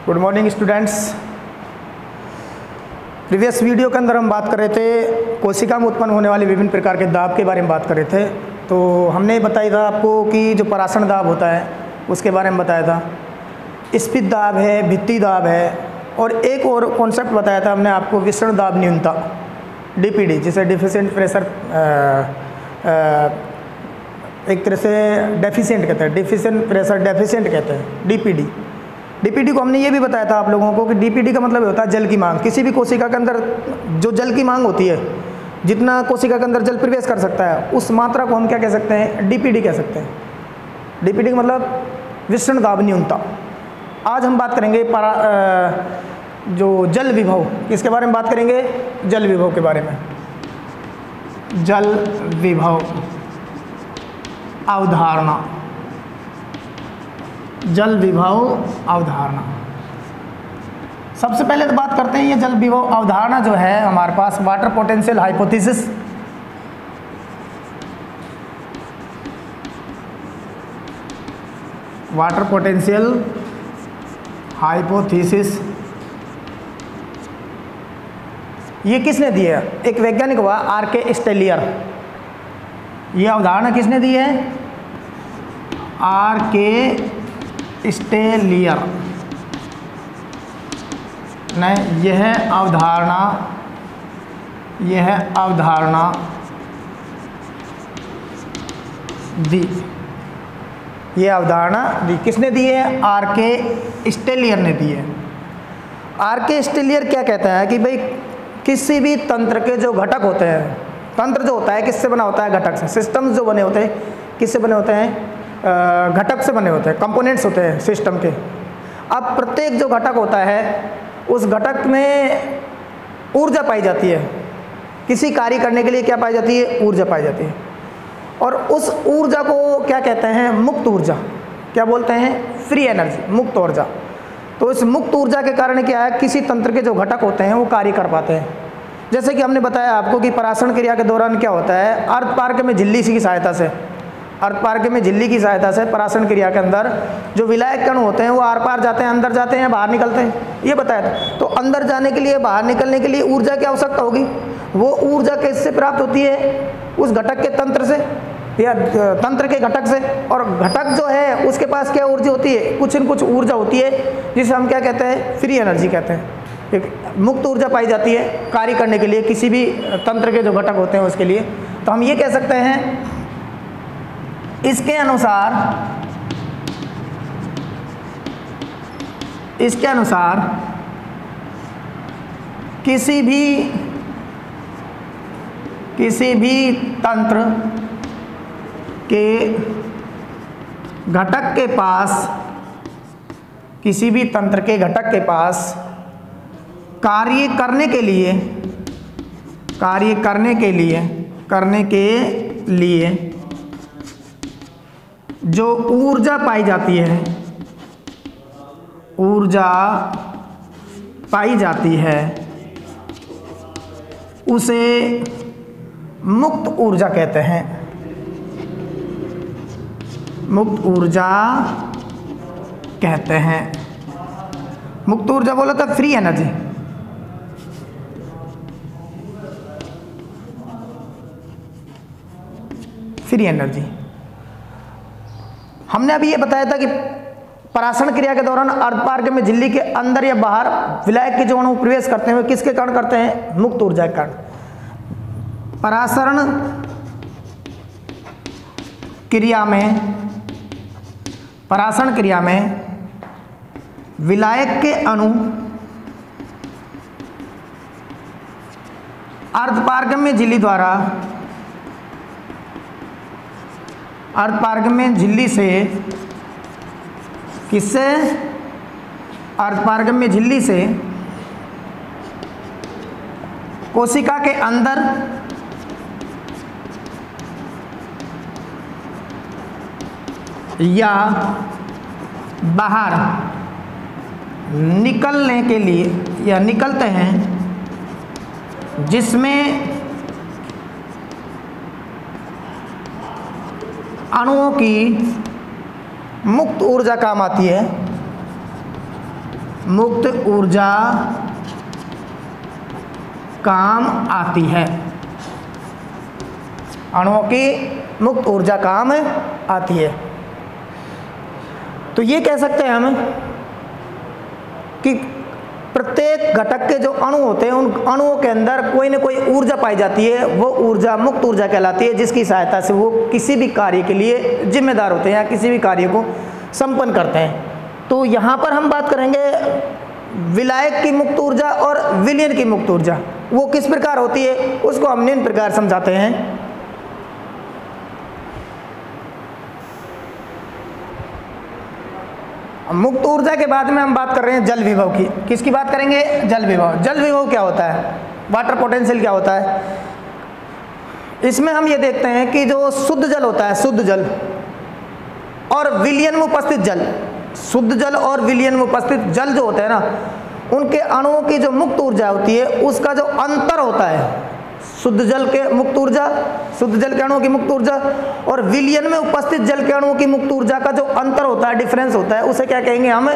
Good morning students. Previous video के अंदर हम बात कर रहे थे कोशिका में उत्पन्न होने वाले विभिन्न प्रकार के दाब के बारे में बात कर रहे थे। तो हमने बताया था आपको कि जो परासरण दाब होता है उसके बारे में बताया था, स्फीत दाब है, भित्ति दाब है, और एक और कॉन्सेप्ट बताया था हमने आपको विसरण दाब न्यूनता DPD, जिसे डिफिशिएंट प्रेशर एक तरह से डेफिशिएंट कहते हैं, डिफिशिएंट प्रेशर डेफिशिएंट कहते हैं DPD को हमने ये भी बताया था आप लोगों को कि DPD का मतलब होता है जल की मांग। किसी भी कोशिका के अंदर जो जल की मांग होती है, जितना कोशिका के अंदर जल प्रवेश कर सकता है, उस मात्रा को हम क्या कह सकते हैं? DPD कह सकते हैं। DPD का मतलब विसरण दाब न्यूनता। आज हम बात करेंगे जो जल विभव, किसके बारे में बात करेंगे? जल विभव के बारे में। जल विभव अवधारणा, जल विभव अवधारणा। सबसे पहले तो बात करते हैं ये जल विभव अवधारणा जो है हमारे पास water potential hypothesis. Water potential hypothesis ये किसने दी है? एक वैज्ञानिक हुआ R.K. स्टेलियर। ये अवधारणा किसने दी है? R.K. स्टेलियर ने यह अवधारणा दी। यह अवधारणा दी। किसने दी है? R.K. स्टेलियर ने दी है। R.K. स्टेलियर क्या कहता है कि भाई किसी भी तंत्र के जो घटक होते हैं, तंत्र जो होता है किससे बना होता है? घटक से। सिस्टम्स जो बने होते हैं किससे बने होते हैं? घटक से बने होते हैं, कंपोनेंट्स होते हैं सिस्टम के। अब प्रत्येक जो घटक होता है उस घटक में ऊर्जा पाई जाती है। किसी कार्य करने के लिए क्या पाई जाती है? ऊर्जा पाई जाती है। और उस ऊर्जा को क्या कहते हैं? मुक्त ऊर्जा। क्या बोलते हैं? फ्री एनर्जी, मुक्त ऊर्जा। तो इस मुक्त ऊर्जा के कारण क्या है? किसी तंत्र के जो घटक होते हैं वो कार्य कर पाते हैं। जैसे कि हमने बताया आपको कि परासरण क्रिया के दौरान क्या होता है? अर्धपारक में झिल्ली की सहायता से, अर्धपारक में झिल्ली की सहायता से परासरण क्रिया के अंदर जो विलायक कण होते हैं वो आर पार जाते हैं, अंदर जाते हैं, बाहर निकलते हैं, ये बताया था। तो अंदर जाने के लिए, बाहर निकलने के लिए ऊर्जा की आवश्यकता होगी। वो ऊर्जा किससे प्राप्त होती है? उस घटक के तंत्र से या तंत्र के घटक से। और घटक जो है उसके पास क्या ऊर्जा होती है? कुछ न कुछ ऊर्जा होती है जिसे हम क्या कहते हैं? फ्री एनर्जी कहते हैं। एक मुक्त ऊर्जा पाई जाती है कार्य करने के लिए, किसी भी तंत्र के जो घटक होते हैं उसके लिए। तो हम ये कह सकते हैं इसके अनुसार किसी भी तंत्र के घटक के पास, किसी भी तंत्र के घटक के पास कार्य करने के लिए जो ऊर्जा पाई जाती है उसे मुक्त ऊर्जा कहते हैं। मुक्त ऊर्जा कहते हैं। मुक्त ऊर्जा बोला था फ्री एनर्जी। Free energy. हमने अभी ये बताया था कि परासरण क्रिया के दौरान अर्धपारक में झिल्ली के अंदर या बाहर विलायक के जो अणु प्रवेश करते हैं किसके कारण करते हैं? मुक्त ऊर्जा के कारण। परासरण क्रिया में विलायक के अणु अर्धपारक में झिल्ली से किससे? अर्धपारक में झिल्ली से कोशिका के अंदर या बाहर निकलने के लिए या निकलते हैं, जिसमें अणुओं की मुक्त ऊर्जा काम आती है। मुक्त ऊर्जा काम आती है, अणुओं की मुक्त ऊर्जा काम आती है। तो ये कह सकते हैं हम कि प्रत्येक घटक के जो अणु होते हैं उन अणुओं के अंदर कोई ना कोई ऊर्जा पाई जाती है, वो ऊर्जा मुक्त ऊर्जा कहलाती है, जिसकी सहायता से वो किसी भी कार्य के लिए जिम्मेदार होते हैं या किसी भी कार्य को संपन्न करते हैं। तो यहाँ पर हम बात करेंगे विलायक की मुक्त ऊर्जा और विलयन की मुक्त ऊर्जा, वो किस प्रकार होती है उसको हम निम्न प्रकार समझाते हैं। मुक्त ऊर्जा के बाद में हम बात कर रहे हैं जल विभव की। किसकी बात करेंगे? जल विभव। जल विभव क्या होता है? वाटर पोटेंशियल क्या होता है? इसमें हम ये देखते हैं कि जो शुद्ध जल होता है, शुद्ध जल और विलयन में उपस्थित जल, शुद्ध जल और विलयन में उपस्थित जल जो होते हैं ना, उनके अणुओं की जो मुक्त ऊर्जा होती है उसका जो अंतर होता है, शुद्ध जल के मुक्त ऊर्जा, शुद्ध जल के अणुओं की मुक्त ऊर्जा और विलयन में उपस्थित जल के अणुओं की मुक्त ऊर्जा का जो अंतर होता है, डिफरेंस होता है, उसे क्या कहेंगे हम?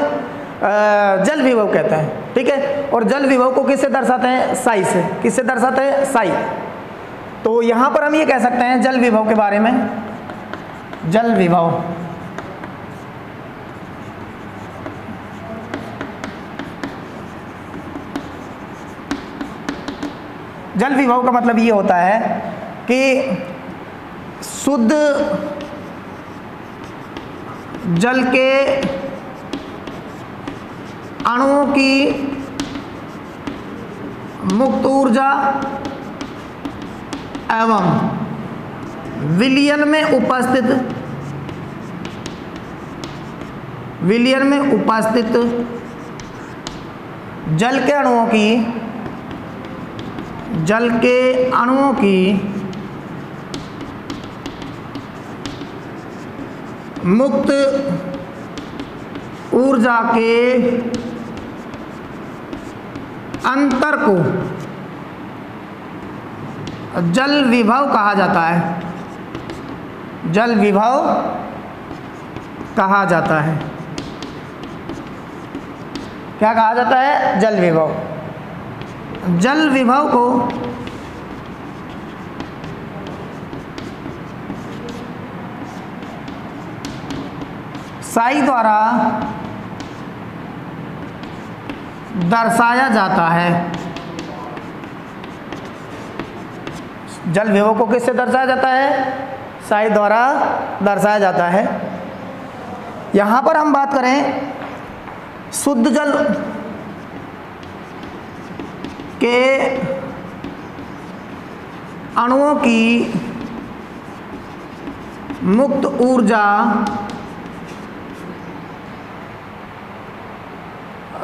जल विभव कहते हैं। ठीक है। और जल विभव को किससे दर्शाते हैं? साई से। किससे दर्शाते हैं? साई। तो यहां पर हम ये कह सकते हैं जल विभव के बारे में, जल विभव जल विभव का मतलब ये होता है कि शुद्ध जल के अणुओं की मुक्त ऊर्जा एवं विलयन में उपस्थित जल के अणुओं की मुक्त ऊर्जा के अंतर को जल विभव कहा जाता है। जल विभव कहा जाता है। क्या कहा जाता है? जल विभव। जल विभव को साई द्वारा दर्शाया जाता है। जल विभव को किससे दर्शाया जाता है? साई द्वारा दर्शाया जाता है। यहां पर हम बात करें शुद्ध जल के अणुओं की मुक्त ऊर्जा,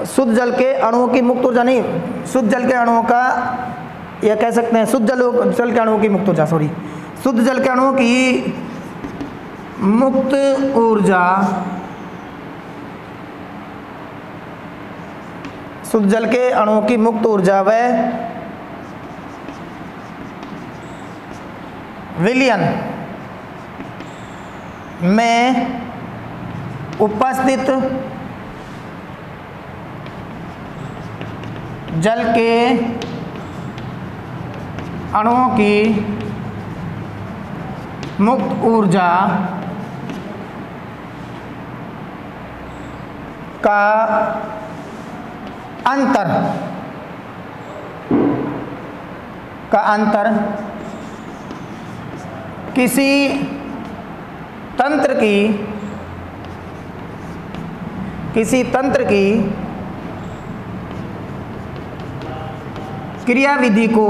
शुद्ध जल के अणुओं की मुक्त ऊर्जा नहीं, शुद्ध जल के अणुओं का, यह कह सकते हैं शुद्ध जल के अणुओं की मुक्त ऊर्जा, सॉरी, शुद्ध जल के अणुओं की मुक्त ऊर्जा, शुद्ध जल के अणुओं की मुक्त ऊर्जा व विलयन में उपस्थित जल के अणुओं की मुक्त ऊर्जा का अंतर किसी तंत्र की क्रियाविधि को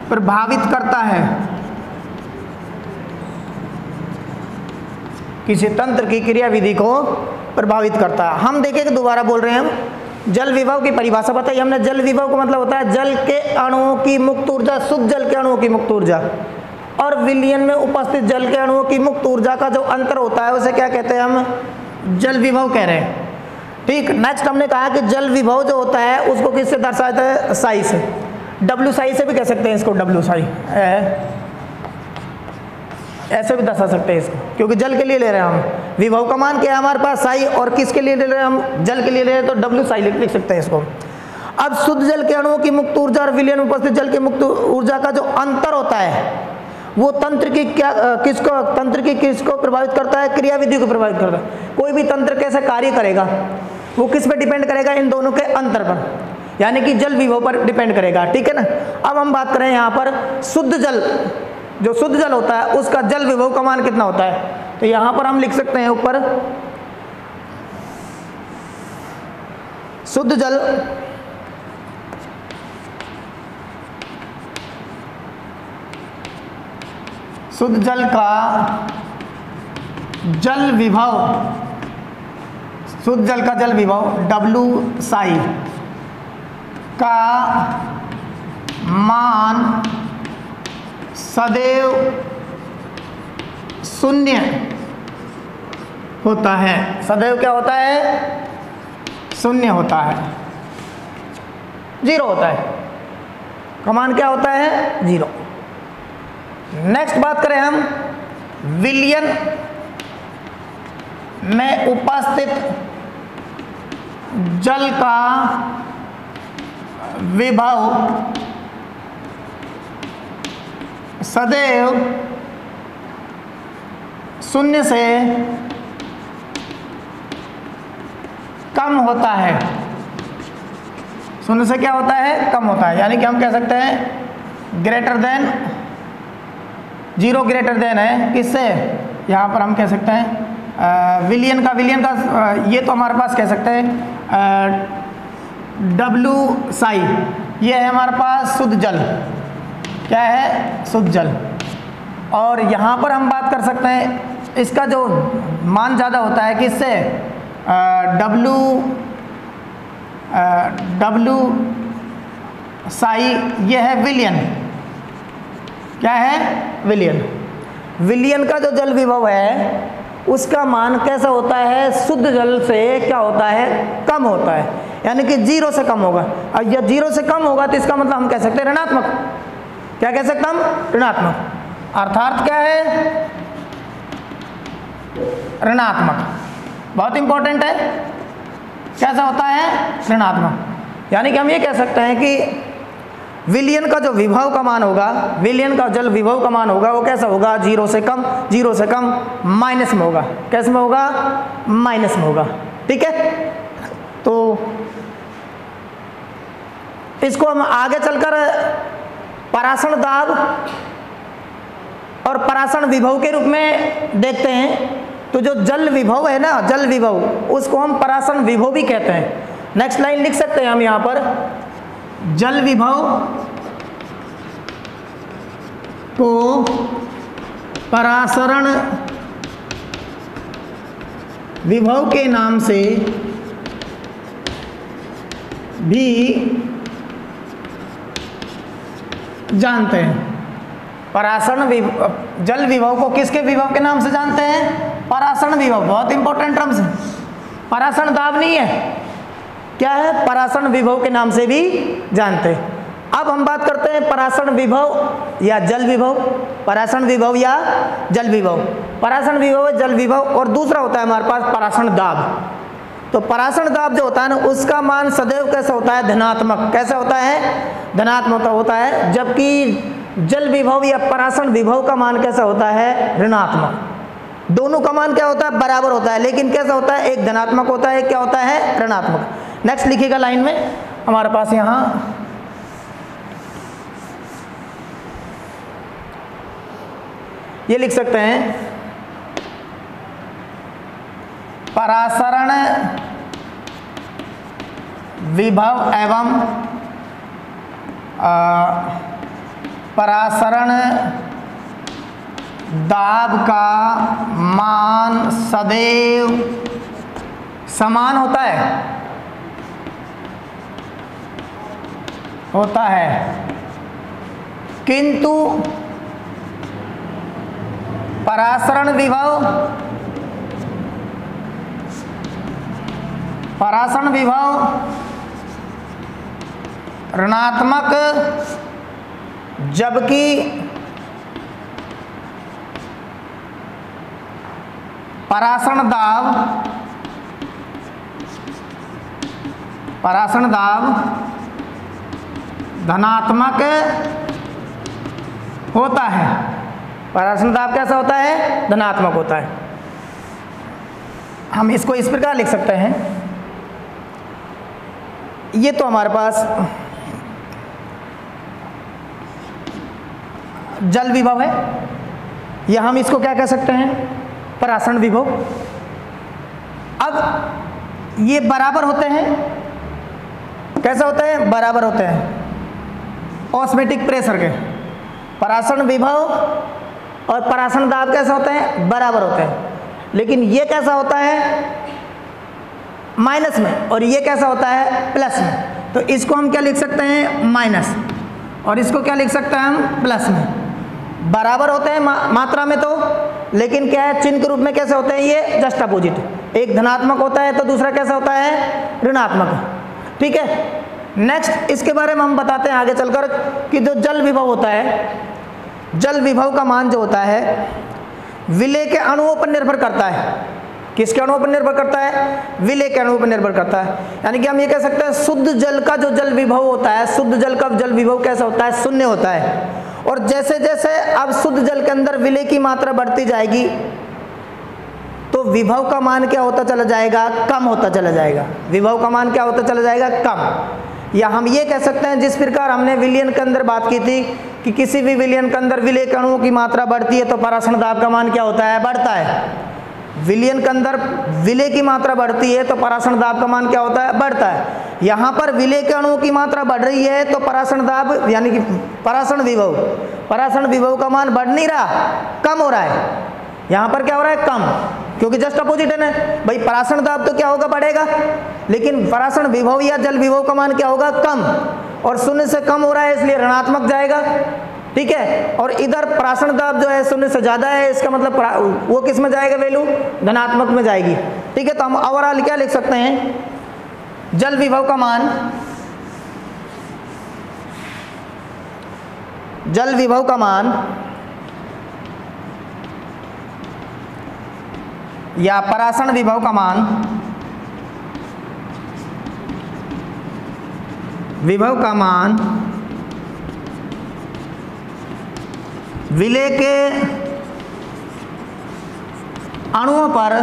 प्रभावित करता है। किसी तंत्र की क्रियाविधि को प्रभावित करता है। हम देखें, दोबारा बोल रहे हैं हम, जल विभव की परिभाषा बताई हमने। जल विभव का मतलब होता है जल के अणुओं की मुक्त ऊर्जा, शुद्ध जल के अणुओं की मुक्त ऊर्जा और विलयन में उपस्थित जल के अणुओं की मुक्त ऊर्जा का जो अंतर होता है उसे क्या कहते हैं? हम जल विभव कह रहे हैं। ठीक। नेक्स्ट हमने कहा कि जल विभव जो होता है उसको किससे दर्शाते हैं? साई से। डब्ल्यू साई से भी कह सकते हैं इसको, डब्ल्यू साई ऐसे भी दर्शा सकते हैं इसको। क्योंकि जल के लिए ले रहे हैं हम। विभव का मान क्या है हमारे पास साई, और किसके लिए ले रहे हैं हम, जल के लिए ले रहे हैं, तो डब्ल्यू साई लिख सकते हैं इसको। अब शुद्ध जल के अणुओं की मुक्त ऊर्जा और विलयन में उपस्थित जल की मुक्त ऊर्जा का जो अंतर होता है वो तंत्र की किसको प्रभावित करता है, क्रियाविधि को प्रभावित करता है। कोई भी तंत्र कैसे कार्य करेगा वो किस पे डिपेंड करेगा, इन दोनों के अंतर पर, यानी कि जल विभव पर डिपेंड करेगा, ठीक है ना। अब हम बात करें यहाँ पर शुद्ध जल, जो शुद्ध जल होता है उसका जल विभव का मान कितना होता है, तो यहाँ पर हम लिख सकते हैं ऊपर शुद्ध जल का जल विभव, शुद्ध जल का जल विभव डब्ल्यू साई का मान सदैव शून्य होता है। सदैव क्या होता है, शून्य होता है, जीरो होता है। का मान क्या होता है, जीरो। नेक्स्ट बात करें हम विलयन में उपस्थित जल का विभव सदैव शून्य से कम होता है। शून्य से क्या होता है, कम होता है, यानी कि हम कह सकते हैं greater than, zero greater than है किससे, यहाँ पर हम कह सकते हैं विलयन का ये तो हमारे पास कह सकते हैं डब्ल्यू साई, ये है हमारे पास शुद्ध जल, क्या है, शुद्ध जल। और यहाँ पर हम बात कर सकते हैं इसका जो मान ज़्यादा होता है किससे, डब्ल्यू साई, ये है विलयन, क्या है, विलयन। विलयन का जो जल विभव है उसका मान कैसा होता है, शुद्ध जल से क्या होता है, कम होता है, यानी कि जीरो से कम होगा। और जब जीरो से कम होगा तो इसका मतलब हम कह सकते हैं ऋणात्मक। क्या कह सकते हैं हम, ऋणात्मक। अर्थात क्या है, ऋणात्मक। बहुत इंपॉर्टेंट है, कैसा होता है, ऋणात्मक। यानी कि हम ये कह सकते हैं कि विलयन का जो विभव का मान होगा, विलयन का जल विभव का मान होगा वो कैसा होगा, जीरो से कम माइनस में होगा। कैसे में होगा, माइनस में होगा, ठीक है। तो इसको हम आगे चलकर परासरण दाब और परासरण विभव के रूप में देखते हैं। तो जो जल विभव है ना, जल विभव, उसको हम परासरण विभव भी कहते हैं। नेक्स्ट लाइन लिख सकते हैं हम यहाँ पर, जल विभव को परासरण विभव के नाम से भी जानते हैं। परासरण जल विभव को किसके विभव के नाम से जानते हैं, परासरण विभव। बहुत इंपॉर्टेंट टर्म्स है, परासरण दाब नहीं है, क्या है, परासरण विभव के नाम से भी जानते हैं। अब हम बात करते हैं परासरण विभव या जल विभव, परासरण विभव या जल विभव। परासरण विभव, जल विभव, और दूसरा होता है हमारे पास परासरण दाब। तो परासरण दाब जो होता है ना, उसका मान सदैव कैसा होता है, धनात्मक। कैसा होता है, धनात्मक होता है। जबकि जल विभव या परासरण विभव का मान कैसा होता है, ऋणात्मक। दोनों का मान क्या होता है, बराबर होता है, लेकिन कैसा होता है, एक धनात्मक होता है, एक क्या होता है, ऋणात्मक। नेक्स्ट लिखिएगा लाइन में हमारे पास यहाँ ये लिख सकते हैं, परासरण विभव एवं परासरण दाब का मान सदैव समान होता है, किंतु परासरण विभव ऋणात्मक, जबकि परासरण दाब धनात्मक होता है। परासरण दाब कैसा होता है? धनात्मक होता है। हम इसको इस प्रकार लिख सकते हैं, ये तो हमारे पास जल विभव है, या हम इसको क्या कह सकते हैं? परासरण विभव। अब ये बराबर होते हैं, कैसा होते हैं? बराबर होते हैं ऑस्मेटिक प्रेशर के। परासरण विभव और परासरण दाब कैसा होते हैं? बराबर होते हैं। लेकिन ये कैसा होता है? माइनस में, और ये कैसा होता है? प्लस में। तो इसको हम क्या लिख सकते हैं? माइनस, और इसको क्या लिख सकते हैं हम? प्लस में। बराबर होते हैं मात्रा में तो, लेकिन क्या है? चिन्ह के रूप में कैसे होते हैं? ये जस्ट अपोजिट। एक धनात्मक होता है तो दूसरा कैसा होता है? ऋणात्मक। ठीक है, नेक्स्ट इसके बारे में हम बताते हैं आगे चलकर कि जो जल विभव होता है, जल विभव का मान जो होता है विलेय के अणुओं पर निर्भर करता है। किसके अणुओं पर निर्भर करता है? विलेय के अणुओं पर निर्भर करता है। यानी कि हम ये कह सकते हैं शुद्ध जल का जो जल विभव होता है, शुद्ध जल का जल विभव कैसा होता है? शून्य होता है। और जैसे जैसे अब शुद्ध जल के अंदर विलेय की मात्रा बढ़ती जाएगी तो विभव का मान क्या होता चला जाएगा? कम होता चला जाएगा। विभव का मान क्या होता चला जाएगा? कम। या हम ये कह सकते हैं, जिस प्रकार हमने विलयन के अंदर बात की थी कि किसी भी विलयन के अंदर विलेय के अणुओं की मात्रा बढ़ती है तो परासरण दाब का मान क्या होता है? बढ़ता है। विलयन के अंदर विलेय की मात्रा बढ़ती है तो परासरण दाब का मान क्या होता है? बढ़ता है। यहाँ पर विलेय के अणुओं की मात्रा बढ़ रही है तो परासरण दाब यानी कि परासरण विभव का मान बढ़ नहीं रहा, कम हो रहा है। यहाँ पर क्या हो रहा है? कम, क्योंकि जस्ट अपोजिट है ना भाई। परासरण दाब तो क्या होगा? बढ़ेगा, लेकिन परासरण विभव या जल विभव का मान क्या होगा? कम, और शून्य से कम हो रहा है इसलिए ऋणात्मक जाएगा। ठीक है, और इधर परासरण दाब जो है शून्य से ज़्यादा है, इसका मतलब वो किस में जाएगा? वैल्यू धनात्मक में जाएगी। ठीक है, तो हम ओवरऑल क्या लिख सकते हैं? जल विभव का मान, जल विभव का मान या परासरण विभव का मान, विभव का मान विलेय के अणुओं पर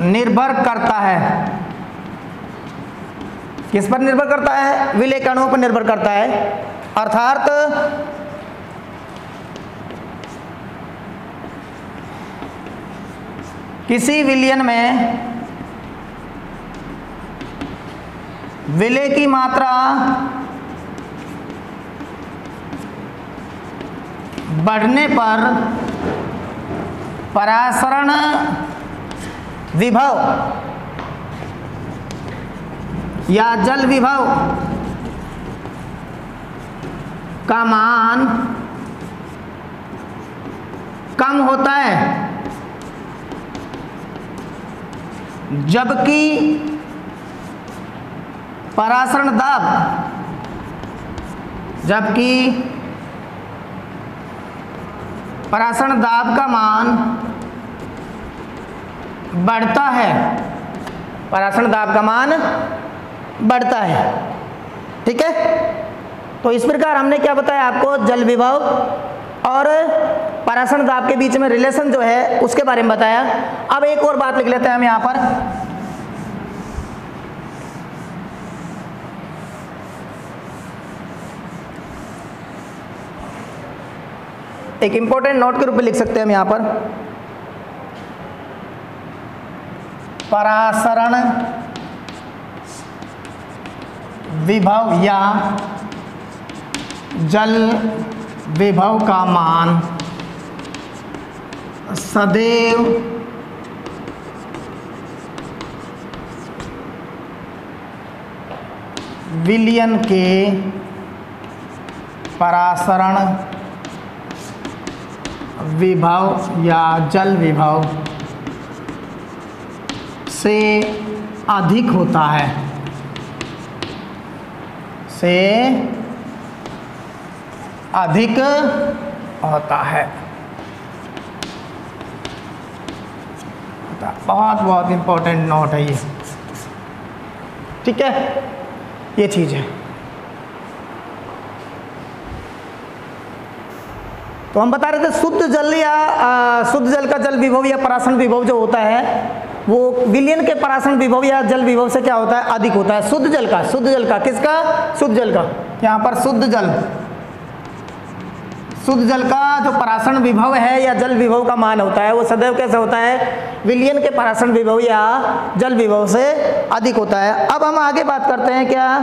निर्भर करता है। किस पर निर्भर करता है? विलेय के अणुओं पर निर्भर करता है। अर्थात किसी विलयन में विलेय की मात्रा बढ़ने पर परासरण विभव या जल विभव का मान कम होता है, जबकि परासरण दाब का मान बढ़ता है। परासरण दाब का मान बढ़ता है। ठीक है, तो इस प्रकार हमने क्या बताया आपको? जल विभव और परासरण दाब के बीच में रिलेशन जो है उसके बारे में बताया। अब एक और बात लिख लेते हैं हम यहाँ पर। एक इंपॉर्टेंट नोट के रूप में लिख सकते हैं हम यहाँ पर, परासरण विभव या जल विभव का मान सदैव विलयन के परासरण विभव या जल विभव से अधिक होता है, से अधिक होता है। होता है। बहुत बहुत इंपॉर्टेंट नोट है ये, ठीक है, ये चीज़ है। तो हम बता रहे थे शुद्ध जल या शुद्ध जल का जल विभव या परासरण विभव जो होता है वो विलयन के परासरण विभव या जल विभव से क्या होता है, अधिक होता है। शुद्ध जल का, शुद्ध जल का किसका, शुद्ध जल का, यहाँ पर शुद्ध जल, शुद्ध जल का जो परासरण विभव है या जल विभव का मान होता है वो सदैव कैसे होता है, विलयन के परासरण विभव या जल विभव से अधिक होता है। अब हम आगे बात करते हैं क्या,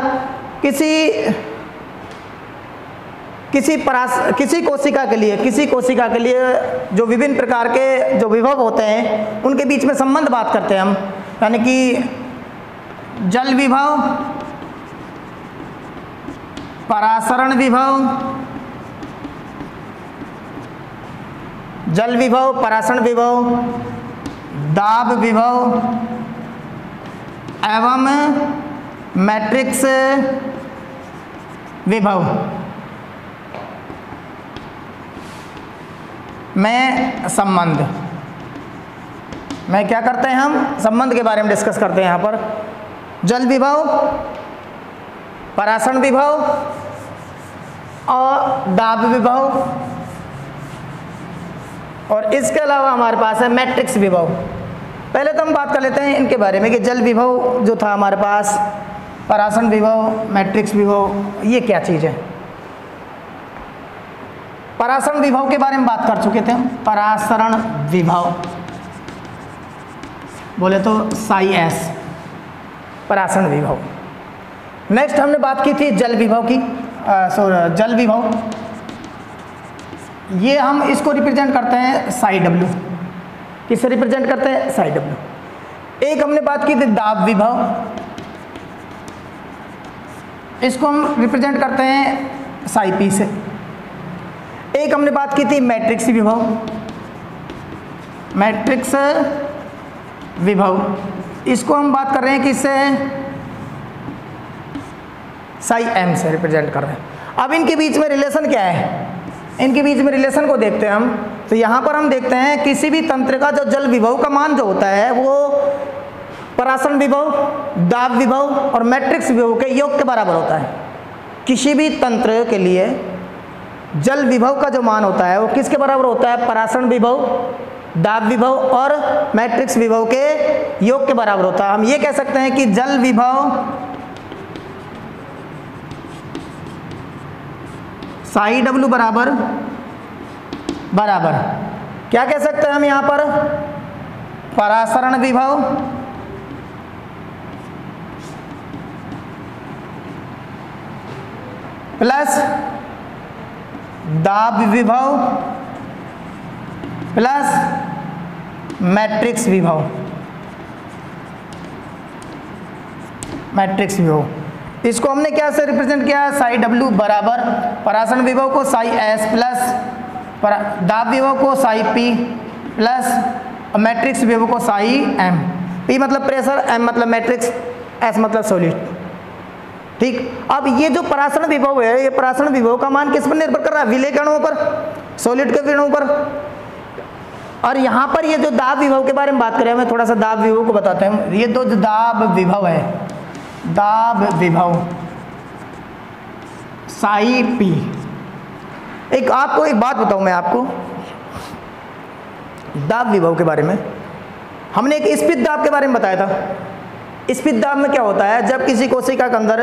किसी कोशिका के लिए जो विभिन्न प्रकार के जो विभव होते हैं उनके बीच में संबंध बात करते हैं हम, यानी कि जल विभव, परासरण विभव, जल विभव, परासरण विभव, दाब विभव एवं मैट्रिक्स विभव में संबंध में क्या करते हैं, हम संबंध के बारे में डिस्कस करते हैं। यहाँ पर जल विभव, परासरण विभव और दाब विभव, और इसके अलावा हमारे पास है मैट्रिक्स विभव। पहले तो हम बात कर लेते हैं इनके बारे में कि जल विभव जो था हमारे पास, परासरण विभव, मैट्रिक्स विभव, ये क्या चीज़ है। परासरण विभव के बारे में बात कर चुके थे हम। परासरण विभव बोले तो साई एस, परासरण विभव। नेक्स्ट हमने बात की थी जल विभव की, जल विभव, ये हम इसको रिप्रेजेंट करते हैं साई डब्ल्यू। किससे रिप्रेजेंट करते हैं, साई डब्ल्यू। एक हमने बात की थी दाब विभव, इसको हम रिप्रेजेंट करते हैं साई पी से। एक हमने बात की थी मैट्रिक्स विभव, मैट्रिक्स विभव, इसको हम बात कर रहे हैं किससे, साई एम से रिप्रेजेंट कर रहे हैं। अब इनके बीच में रिलेशन क्या है, इनके बीच में रिलेशन को देखते हैं हम। तो यहाँ पर हम देखते हैं किसी भी तंत्र का जो जल विभव का मान जो होता है वो परासरण विभव, दाब विभव और मैट्रिक्स विभव के योग के बराबर होता है। किसी भी तंत्र के लिए जल विभव का जो मान होता है वो किसके बराबर होता है, परासरण विभव, दाब विभव और मैट्रिक्स विभव के योग के बराबर होता है। हम ये कह सकते हैं कि जल विभव साई डब्ल्यू बराबर क्या कह सकते हैं हम यहाँ पर, परासरण विभव प्लस दाब विभव प्लस मैट्रिक्स विभव, मैट्रिक्स विभव। इसको हमने क्या से रिप्रेजेंट किया, साई डब्ल्यू बराबर परासरण विभव को साई एस प्लस दाब विभव को साई पी प्लस मैट्रिक्स विभव को साई एम। पी मतलब प्रेशर, एम मतलब मैट्रिक्स, एस मतलब सॉलिड। ठीक, अब ये जो परासरण विभव है, ये परासरण विभव का मान किस पर निर्भर कर रहा है, विलय के अणुओं पर, सॉलिड के अणुओं पर। और यहाँ पर ये जो दाब विभव के बारे में बात करें, मैं थोड़ा सा दाब विभव को बताते हैं। ये दो दाब विभव है, दाब विभव साई पी। एक आपको एक बात बताऊं मैं आपको दाब विभव के बारे में। हमने एक स्पित दाब के बारे में बताया था। स्पित दाब में क्या होता है, जब किसी कोशिका के अंदर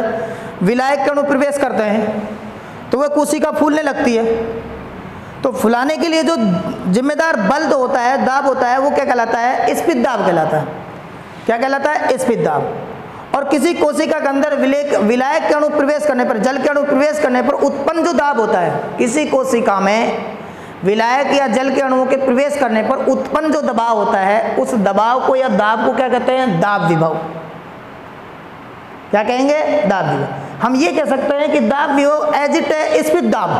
विलायक के अणु प्रवेश करते हैं तो वह कोशिका फूलने लगती है। तो फुलाने के लिए जो जिम्मेदार बल जो होता है, दाब होता है, वो क्या कहलाता है, स्पित दाब कहलाता है। क्या कहलाता है, स्पित दाब। और किसी कोशिका के अंदर विलायक के अणु प्रवेश करने पर, जल के अणु प्रवेश करने पर उत्पन्न जो दाब होता है, किसी कोशिका में विलायक या जल के अणुओं के प्रवेश करने पर उत्पन्न जो दबाव होता है, उस दबाव को या दाब को क्या कहते हैं, दाब विभव। क्या कहेंगे, दाब विभव। हम ये कह सकते हैं कि दाब विभव एज इट है स्पित दाब।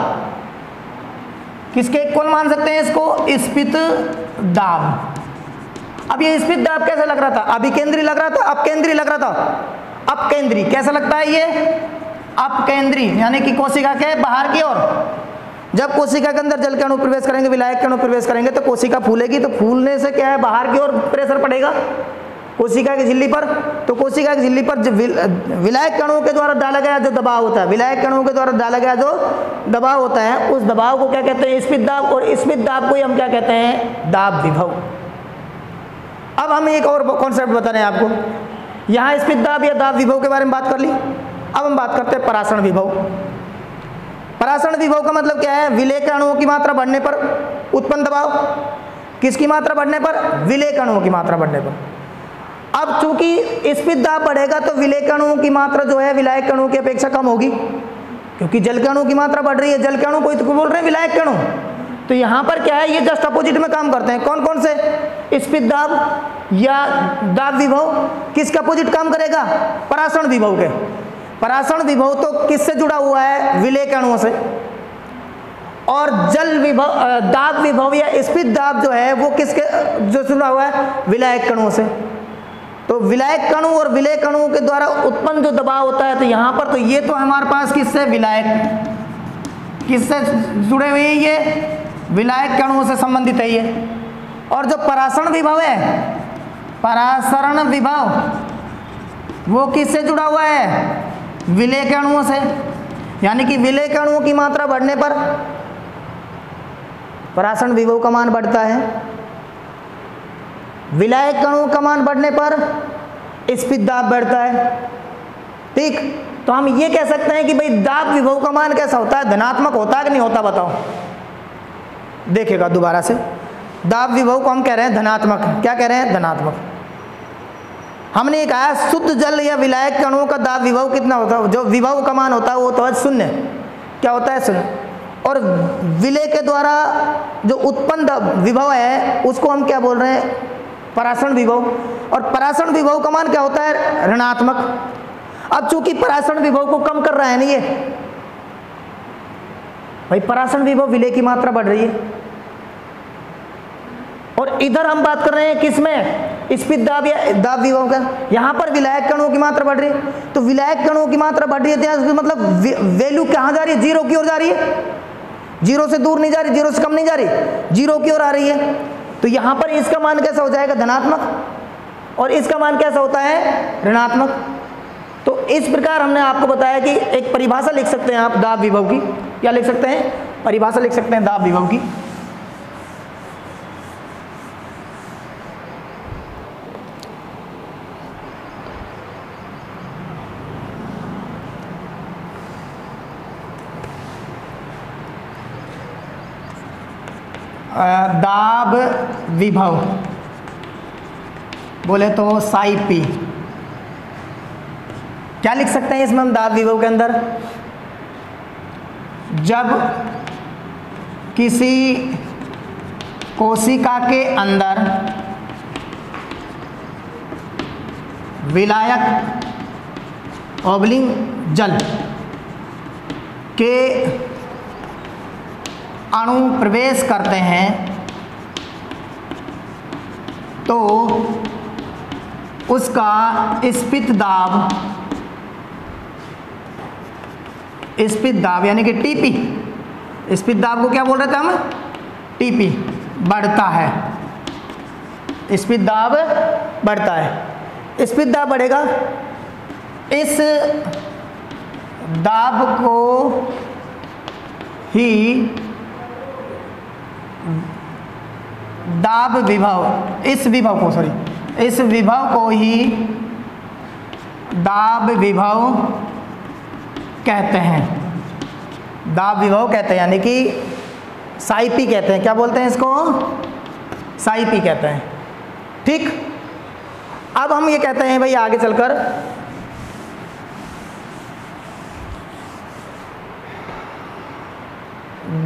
किसके, कौन मान सकते हैं इसको, स्पित दाब। अब ये स्पित दाब कैसा लग रहा था, अभिकेंद्री लग रहा था, अपकेंद्री लग रहा था। अपकेंद्री कैसा लगता है ये, अपकेंद्री यानी कि कोशिका के बाहर की ओर। जब कोशिका के अंदर जल के अणु प्रवेश करेंगे, विलायक के अणु प्रवेश करेंगे तो कोशिका फूलेगी, तो फूलने से क्या है, बाहर की ओर प्रेशर पड़ेगा कोशिका की झिल्ली पर। तो कोशिका की झिल्ली पर विलायक कणों के द्वारा डाला गया जो दबाव होता है, विलायक कणों के द्वारा डाला गया जो दबाव होता है, उस दबाव को क्या कहते हैं, स्फीत दाब। और स्फीत दाब को ही हम क्या कहते हैं, दाब विभव। अब हम एक और कॉन्सेप्ट बता रहे हैं आपको। यहाँ स्फीत दाब या दाब विभव के बारे में बात कर ली। अब हम बात करते हैं परासरण विभव। परासरण विभव का मतलब क्या है, विलेय के अणुओं की मात्रा बढ़ने पर उत्पन्न दबाव। किसकी मात्रा बढ़ने पर, विलेय के अणुओं की मात्रा बढ़ने पर। अब चूंकि स्फीत दाब बढ़ेगा तो विलेय के अणुओं की मात्रा जो है विलायक के अणुओं की अपेक्षा कम होगी, क्योंकि जल के अणु की मात्रा बढ़ रही है। जल के अणु कोई तो बोल रहे हैं विलायक के अणु, तो यहाँ पर क्या है, ये जस्ट अपोजिट में काम करते हैं। कौन कौन से, स्फीत दाब या दाब विभव किसके अपोजिट काम करेगा, परासरण विभव के। परासरण विभव तो किससे जुड़ा हुआ है, विलेय के अणुओं से। और जल विभव, दाब विभव या स्फीत दाब जो है वो किसके जो जुड़ा हुआ है, विलायक कणुओं से। तो विलायक कणु और विलेय कणु के द्वारा उत्पन्न जो दबाव होता है, तो यहाँ पर तो ये तो हमारे पास किससे, विलायक, किससे जुड़े हुए हैं, ये विलायक कणुओं से संबंधित है ये। और जो परासरण विभव है, परासरण विभव वो किससे जुड़ा हुआ है, विलेय के अणुओं से। यानी कि विलेय के अणुओं की मात्रा बढ़ने पर परासरण विभव का मान बढ़ता है, विलायक कणुओं का मान बढ़ने पर स्फीत दाब बढ़ता है। ठीक, तो हम ये कह सकते हैं कि भाई दाब विभव का मान कैसा होता है, धनात्मक होता है कि नहीं होता, बताओ। देखिएगा दोबारा से, दाब विभव को हम कह रहे हैं धनात्मक। क्या कह रहे हैं, धनात्मक। हमने कहा शुद्ध जल या विलायक कणुओं का दाब विभव कितना होता है, जो विभव का मान होता है वो तो है शून्य। क्या होता है, शून्य। और विलेय के द्वारा जो उत्पन्न विभव है उसको हम क्या बोल रहे हैं, परासरण विभव। और परासरण विभव का मान क्या होता है, ऋणात्मक। अब चूंकि परासरण विभव को कम कर रहा है ना ये, भाई परासरण विभव विलेय की मात्रा बढ़ रही है। और इधर हम बात कर रहे हैं किसमें, स्फीत दाब या दाब विभव का। यहाँ पर विलायक कणुओं की मात्रा बढ़ रही है, तो विलायक कणुओं की मात्रा बढ़ रही है तो मतलब वैल्यू कहाँ जा रही है, जीरो की ओर जा रही है। जीरो से दूर नहीं जा रही, जीरो से कम नहीं जा रही, जीरो की ओर आ रही है। तो यहाँ पर इसका मान कैसा हो जाएगा, धनात्मक, और इसका मान कैसा होता है, ऋणात्मक। तो इस प्रकार हमने आपको बताया कि एक परिभाषा लिख सकते हैं आप दाब विभव की। क्या लिख सकते हैं, परिभाषा लिख सकते हैं दाब विभव की। दाब विभव बोले तो साई पी। क्या लिख सकते हैं इसमें हम दाब विभव के अंदर, जब किसी कोशिका के अंदर विलायक ऑब्लिंग जल के अणु प्रवेश करते हैं तो उसका स्फीत दाब यानी कि टीपी, स्फीत दाब को क्या बोल रहे थे हम, टीपी, बढ़ता है। स्फीत दाब बढ़ता है, स्फीत दाब बढ़ेगा। इस दाब को ही दाब विभव, इस विभव को ही दाब विभव कहते हैं। दाब विभव कहते हैं, यानी कि साइपी कहते हैं। क्या बोलते हैं इसको, साइपी कहते हैं। ठीक, अब हम ये कहते हैं भाई आगे चलकर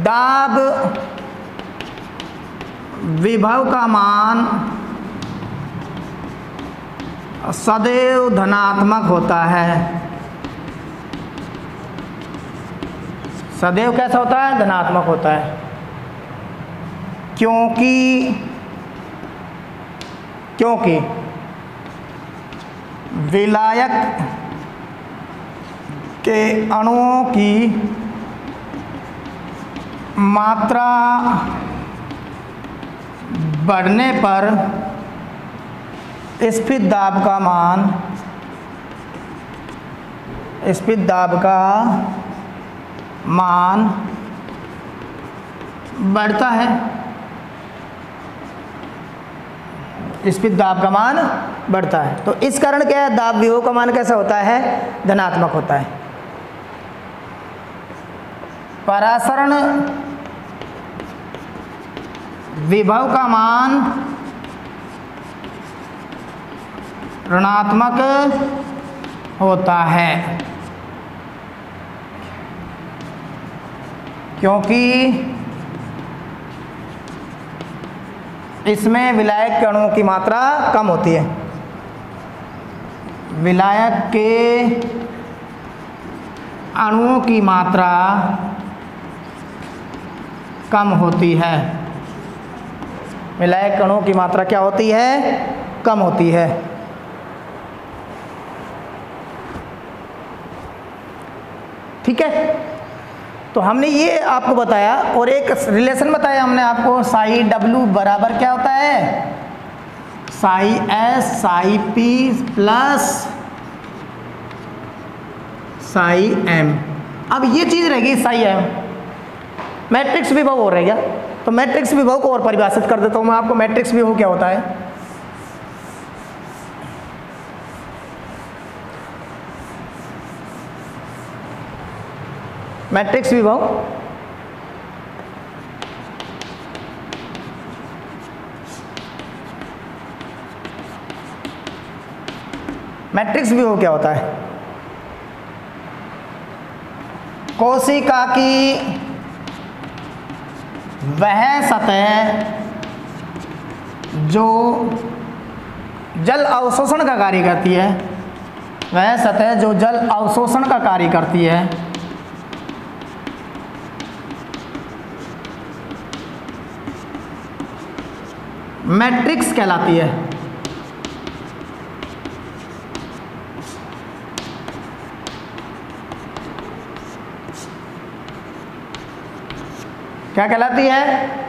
दाब विभव का मान सदैव धनात्मक होता है। सदैव कैसा होता है, धनात्मक होता है, क्योंकि विलायक के अणुओं की मात्रा बढ़ने पर स्फीत दाब का मान बढ़ता है। स्फीत दाब का मान बढ़ता है। तो इस कारण क्या है, दाब विभव का मान कैसा होता है, धनात्मक होता है। परासरण विभव का मान ऋणात्मक होता है, क्योंकि इसमें विलायक के अणुओं की मात्रा कम होती है। विलायक के अणुओं की मात्रा कम होती है। विलायक अणुओं की मात्रा क्या होती है, कम होती है। ठीक है, तो हमने ये आपको बताया और एक रिलेशन बताया हमने आपको, साई डब्ल्यू बराबर क्या होता है, psi S psi P plus psi M. अब ये चीज़ रहेगी साई एम, मैट्रिक्स विभव हो रहेगा। तो मैट्रिक्स विभव को और परिभाषित कर देता हूँ मैं आपको। मैट्रिक्स विभव क्या होता है, मैट्रिक्स विभव क्या होता है, कोशिका की वह सतह जो जल अवशोषण का कार्य करती है, वह सतह जो जल अवशोषण का कार्य करती है, मैट्रिक्स कहलाती है। क्या कहलाती है,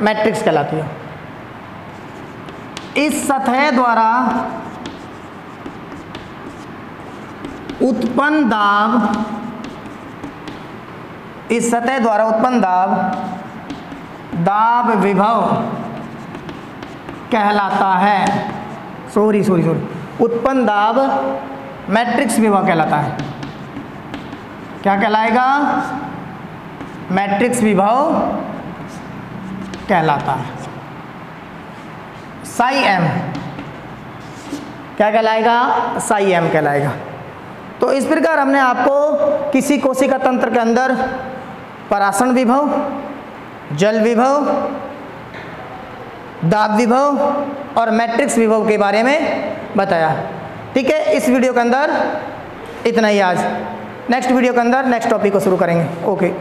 मैट्रिक्स कहलाती है। इस सतह द्वारा उत्पन्न दाब, इस सतह द्वारा उत्पन्न दाब विभव कहलाता है। सॉरी उत्पन्न दाब मैट्रिक्स विभव कहलाता है। क्या कहलाएगा, मैट्रिक्स विभव कहलाता है। साई एम क्या कहलाएगा, साई एम कहलाएगा। तो इस प्रकार हमने आपको किसी कोशिका तंत्र के अंदर परासरण विभव, जल विभव, दाब विभव और मैट्रिक्स विभव के बारे में बताया। ठीक है, इस वीडियो के अंदर इतना ही आज। नेक्स्ट वीडियो के अंदर नेक्स्ट टॉपिक को शुरू करेंगे। ओके।